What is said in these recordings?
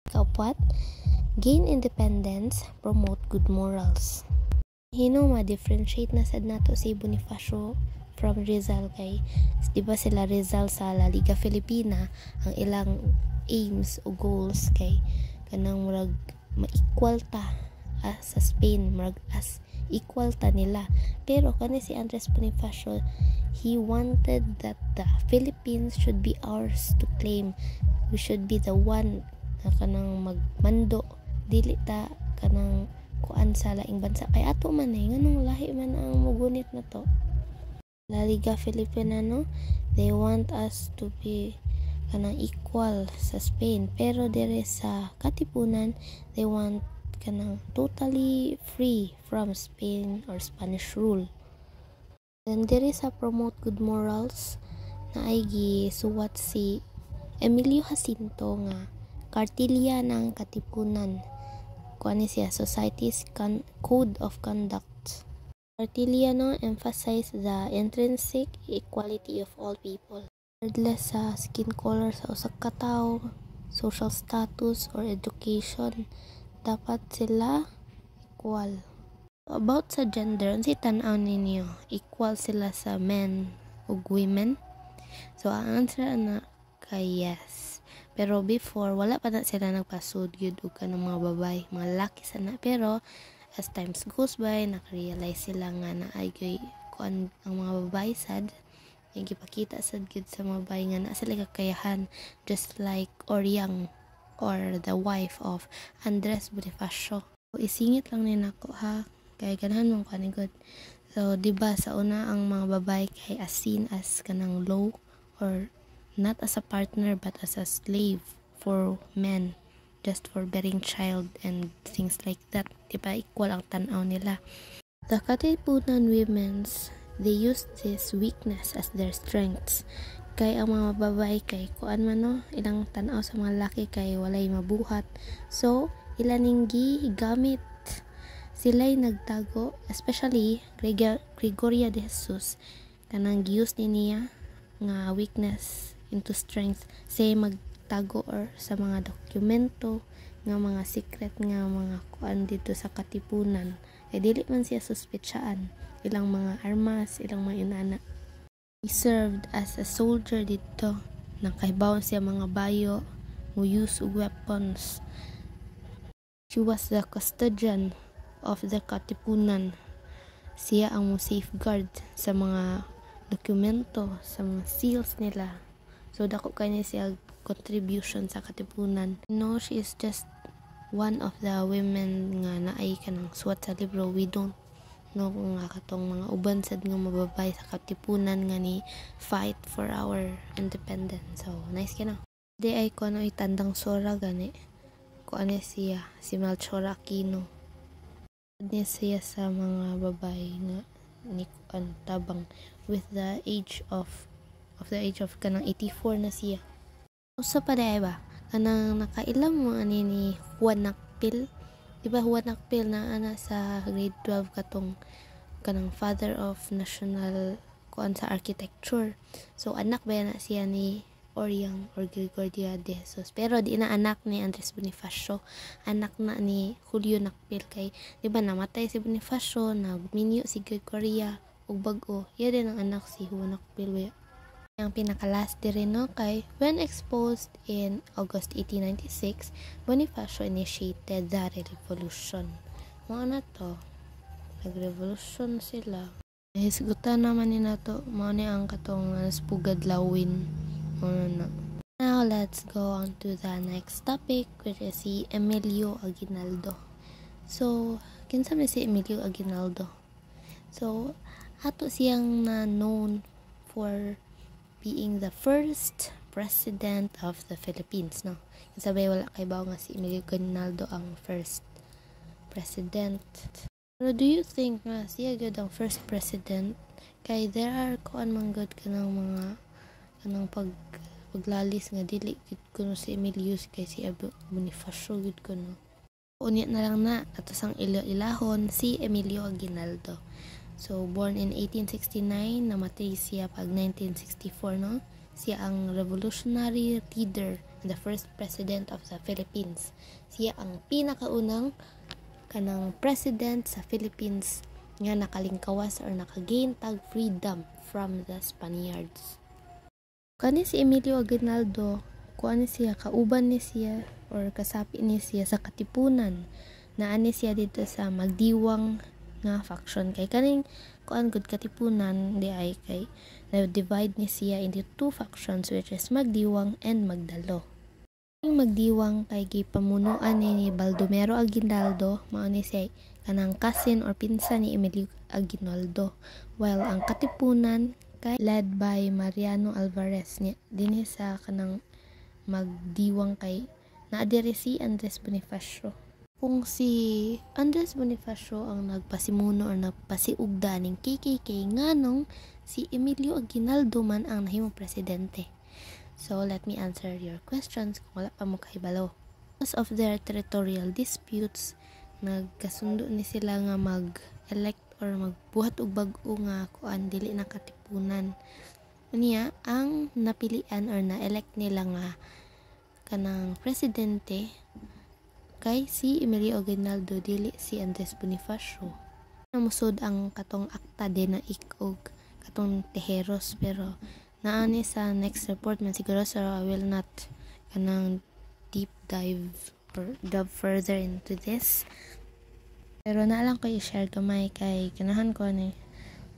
Kaupat, gain independence, promote good morals. Hino ma-differentiate na sad nato si Bonifacio from Rizal kay di ba sila Rizal sa La Liga Filipina ang ilang aims o goals kay kanang murag ma-equal ta sa Spain, murag as equal ta nila, pero kani si Andres Bonifacio, he wanted that the Philippines should be ours to claim. We should be the one na kanang magmando, dili ta kanang kuan sa laing bansa kay ato man nganong lahi man ang mugunit na to. La Liga Filipina, no, they want us to be kanang equal sa Spain, pero dire sa Katipunan they want kanang totally free from Spain or Spanish rule. Then dire sa promote good morals na ay gisuwat si Emilio Jacinto nga kartilya ng Katipunan. Kuan siya, Society's Code of Conduct. Kartilya, no, emphasize the intrinsic equality of all people. Regardless sa skin color sa usa ka tawo, social status or education, dapat sila equal. About sa gender, si tan-aw ninyo, equal sila sa men ug women? So ang answer na kay yes. Pero before, wala pa na sila nagpasud gyud og kanang mga babay, mga laki sana. Pero as times goes by, nakarealize sila nga na ay kuan ang mga babay sad, yung gipakita sad gyud sa mga babay nga na sila kakayahan, just like Oriang or the wife of Andres Bonifacio. So, isingit lang ni nako ha, kay ganahan mong kanigod. So diba sa una ang mga babay kay as seen as kanang low or not as a partner but as a slave for men, just for bearing child and things like that. Diba equal ang tanaw nila. The Katipunan women's, they use this weakness as their strengths. Kay ang mga babae kay kuan man no, ilang tanaw sa mga laki kay walay mabuhat, so ilaning gigamit. Sila'y nagtago, especially Gregoria de Jesus, kanang giuse niya nga weakness into strength, say magtago or sa mga dokumento nga mga secret nga mga kuan dito sa Katipunan, ay dili man siya suspetsaan ilang mga armas, ilang mga inana. He served as a soldier dito, nakahibaw siya mga bayo, mo use weapons. She was the custodian of the Katipunan. Siya ang mo safeguard sa mga dokumento, sa mga seals nila. So dako kanya siya contribution sa Katipunan. No, she is just one of the women nga naay kanang suwat sa libro. We don't know kung nga katong mga uban sad nga mababay sa Katipunan nga ni fight for our independence. So nice kina. Di ay ko ano itandang sora gani. Ko ano siya, si Melchor Aquino. Niya siya sa mga babae nga ni kuan tabang with the age of kanang 84 na siya. Usa pa dai ba kanang nakailam mo ani ni Juan Nakpil, di ba Juan Nakpil na ana sa grade 12 katong kanang father of national kuan sa architecture. So anak ba na siya ni Oriang or Gregoria de Jesus, pero di na anak ni Andres Bonifacio, anak na ni Julio Nakpil. Kay di ba namatay si Bonifacio, nagminyo si Gregoria ug bag-o iya din ang anak si Juan Nakpil. Ang pinakalas dire no kay when exposed in August 1896, Bonifacio initiated the revolution. Mao na to, nagrevolusyon sila. Hisgutan naman ni nato mao ni ang katong pugad lawin. Now let's go on to the next topic, which is si Emilio Aguinaldo. So kinsa man si Emilio Aguinaldo? So ato siyang na known for being the first president of the Philippines, no? Sabay wala kay bawo nga si Emilio Aguinaldo ang first president. Pero do you think nga siya gyud ang first president? Kay there are kuan man gud kanang mga kanang paglalis nga dili gud kuno si Emilio kay si Bonifacio gud kuno. Unya na lang na atos ang ilahon si Emilio Aguinaldo. So, born in 1869, namatay siya pag 1964, no? Siya ang revolutionary leader the first president of the Philippines. Siya ang pinakaunang kanang president sa Philippines nga nakalingkawas or nakagain tag freedom from the Spaniards. Kani si Emilio Aguinaldo, kuan siya, kauban ni siya or kasapi ni siya sa Katipunan. Naani siya dito sa Magdiwang nga faction. Kay kaning kuan gud Katipunan di ay kay na-divide ni siya into two factions, which is Magdiwang and Magdalo. Ang Magdiwang kay gipamunuan ni Baldomero Aguinaldo, mao ni siya kanang cousin or pinsan ni Emilio Aguinaldo, while ang Katipunan kay led by Mariano Alvarez niya dinhi sa kanang Magdiwang kay naadiri si Andres Bonifacio. Kung si Andres Bonifacio ang nagpasimuno or nagpasiugda ning KKK, nganong si Emilio Aguinaldo man ang nahimong presidente. So let me answer your questions kung wala pa mo kahibalo. Because of their territorial disputes, nagkasundo ni sila nga mag-elect or magbuhat og bag-o nga kuan dili na Katipunan. Unya ang napilian or na-elect nila nga kanang presidente kay si Emilio Aguinaldo, dili si Andres Bonifacio. Namusod ang katong akta de na ikog katong Tejeros, pero naani sa next report man siguro, so I will not kanang deep dive or delve further into this. Pero naalang ko i-share gamay kay ganahan ko ni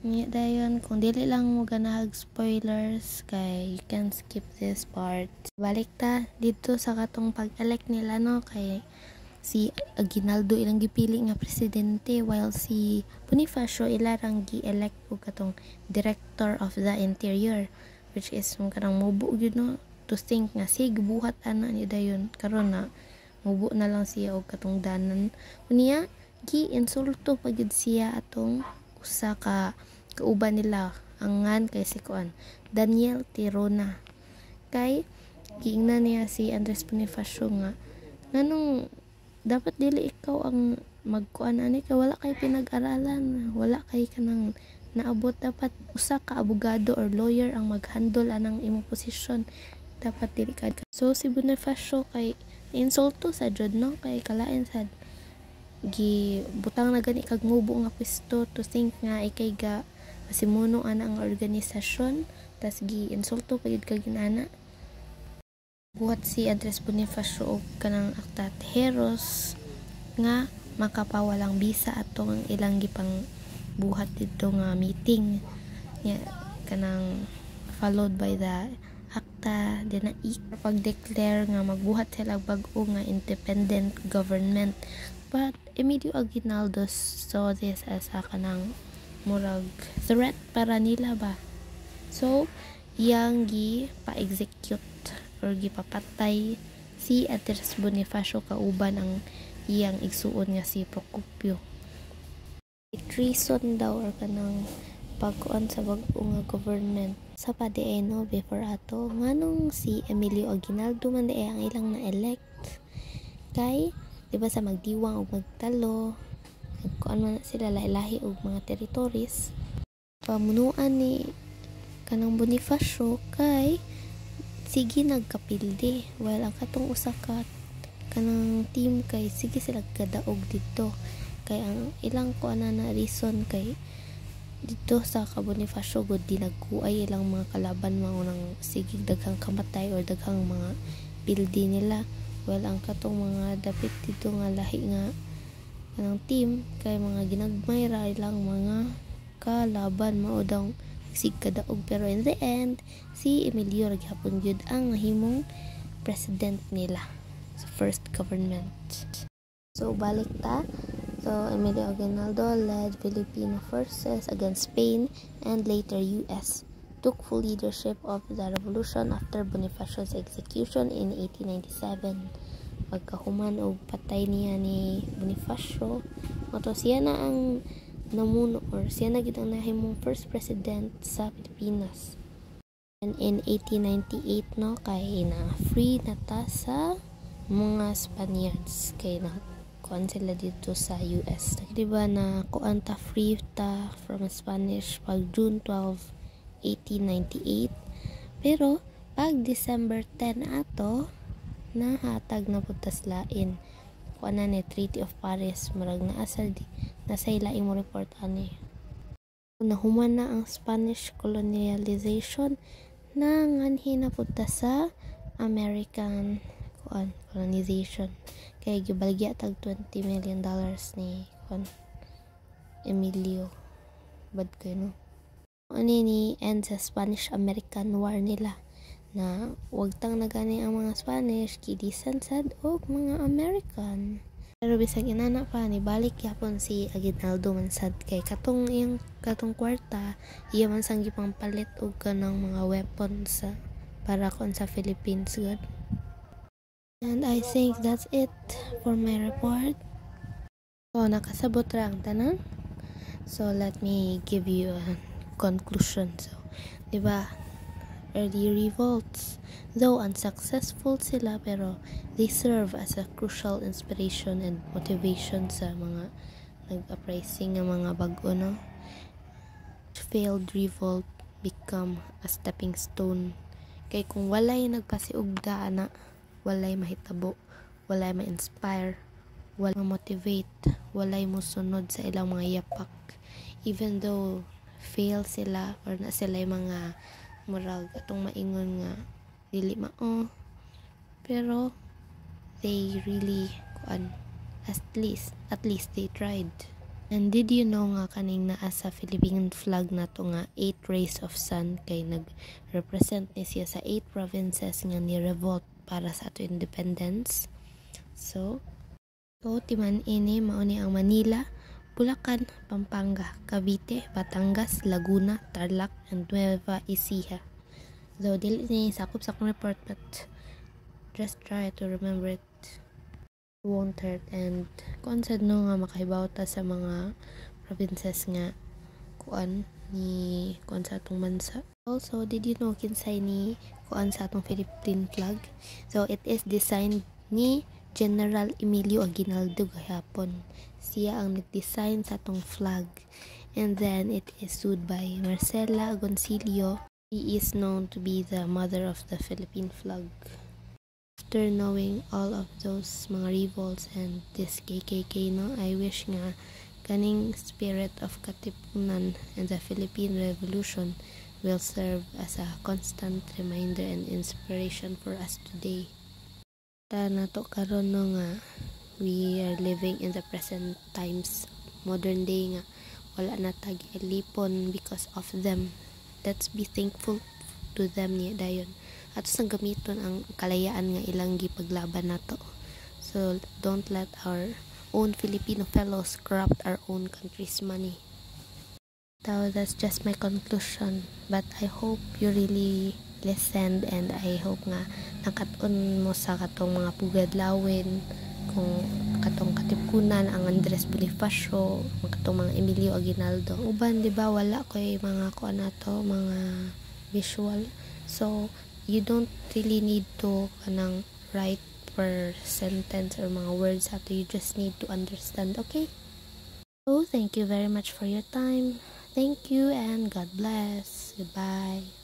dayon kung dili lang mo ganahag spoilers kay you can skip this part. Balik ta dito sa katong pag-elect nila, no, kay si Aguinaldo ilang gipili nga presidente, while si Bonifacio ilarang gi-elect og katong director of the interior, which is yung kanang mubo gyud, no, to think nga sig buhat ana ni dayon karon na mubo na lang siya og katong danan. Unya gi-insulto pa gyud siya atong usa ka kauban nila angan kay si kuan Daniel Tirona. Kay giingnan niya si Andres Bonifacio nga nganong dapat dili ikaw ang magkuan ani kay wala kay pinag-aralan, wala kay kanang naabot, dapat usa ka abogado or lawyer ang mag-handle anang imong posisyon, dapat dili ka. So si Bonifacio kay insulto sa jud, no, kay kalain sad gibutang na gani kag mubo nga pwesto to think nga ikay ga pasimuno ana ang organisasyon, tas gi-insulto pa gyud kag inana. Buhat si Andres Bonifacio og kanang akta Tejeros nga makapawalang bisa atong ang ilang gipang buhat dito nga meeting nya kanang followed by the akta din na pag-declare nga magbuhat sila bag-o nga independent government. But Emilio Aguinaldo saw this as a kanang murag threat para nila ba. So, iyang pa-execute or gipapatay si Andres Bonifacio kauban ang iyang igsuon nga si Procopio. Treason daw or kanang pagkuan sa bag-o nga government sa padiay, no, before ato nganong si Emilio Aguinaldo man diay ang ilang na-elect kay diba sa Magdiwang o Magdalo nagkuan man sila lahi-lahi og mga territories. Pamunuan ni kanang Bonifacio kay sige nagkapilde, while ang katong usa ka kanang team kay sige sila kadaog dito, kay ang ilang kuan na reason kay dito sa Bonifacio gud di nagkuay ilang mga kalaban maunang sige daghang kamatay or daghang mga pildi nila, while ang katong mga dapit dito nga lahi nga kanang team kay mga ginagmay ra ilang mga kalaban mao daw sigkadaog. Pero in the end si Emilio ragyapon gyud ang nahimong president nila sa first government. So balik ta. So Emilio Aguinaldo led Filipino forces against Spain and later US, took full leadership of the revolution after Bonifacio's execution in 1897. Pagkahuman og patay niya ni Bonifacio, mato siya na ang namuno or siya na gid ang nahimong first president sa Pilipinas. And in 1898, no, kay na free na ta sa mga Spaniards kay na kuan sila dito sa US. Diba na kuan ta free ta from Spanish pag June 12, 1898. Pero pag December 10 ato nahatag na putas lain kuana ni Treaty of Paris murag nasa ilaing mo report ani. Nahuman na ang Spanish colonialization na nganhi na putas sa American colonization kay gibalagya tag $20 million ni Emilio bad kay no. Ani ni end sa Spanish-American War nila na wag tang nagani ang mga Spanish kidisan sad og mga American. Pero bisag inana pa ni balik yapon si Aguinaldo man sad kay katong kwarta iya man sang gipang palit og kanang mga weapons para kon sa Philippines god. And I think that's it for my report. So nakasabot ra ang tanan. So let me give you a conclusion. So, di ba? Early revolts, though unsuccessful sila, pero they serve as a crucial inspiration and motivation sa mga nag-uprising ng mga bag-o, no? Failed revolt become a stepping stone. Kay kung walay nagpasiugda na, walay mahitabo, walay ma-inspire, walay ma-motivate, walay musunod sa ilang mga yapak. Even though fail sila or na sila mga murag atong maingon nga dili mao, pero they really at least they tried. And did you know nga kaning naa sa Philippine flag nato nga 8 rays of sun kay nag-represent ni siya sa 8 provinces nga ni revolt para sa ato independence. So timan ini mao ni ang Manila, Bulacan, Pampanga, Cavite, Batangas, Laguna, Tarlac, and Nueva Ecija. So, dili ni sakop sa akong report, but just try to remember it. It won't hurt. And kung sad no nga makahibaw ta sa mga provinces nga ni sa atong bansa. Also, did you know kinsay ni sa atong Philippine flag? So, it is designed ni General Emilio Aguinaldo gahapon. Siya ang nag-design sa atong flag. And then it is sued by Marcela Agoncillo. She is known to be the mother of the Philippine flag. After knowing all of those mga revolts and this KKK, no, I wish nga kaning spirit of katipunan and the Philippine Revolution will serve as a constant reminder and inspiration for us today. Nato karon no nga we are living in the present times, modern day nga wala na tag ilipon because of them. Let's be thankful to them niya dayon at sa gamiton ang kalayaan nga ilang gipaglaban nato. So don't let our own Filipino fellows corrupt our own country's money. So that's just my conclusion, but I hope you really listened, and I hope nga nakatun mo sa katong mga pugadlawin kung katong katipunan ang Andres Bonifacio, katong mga Emilio Aguinaldo. Uban di ba wala koy mga nato mga visual, so you don't really need to kanang write per sentence or mga words ato, you just need to understand. Okay, so thank you very much for your time. Thank you and God bless. Goodbye.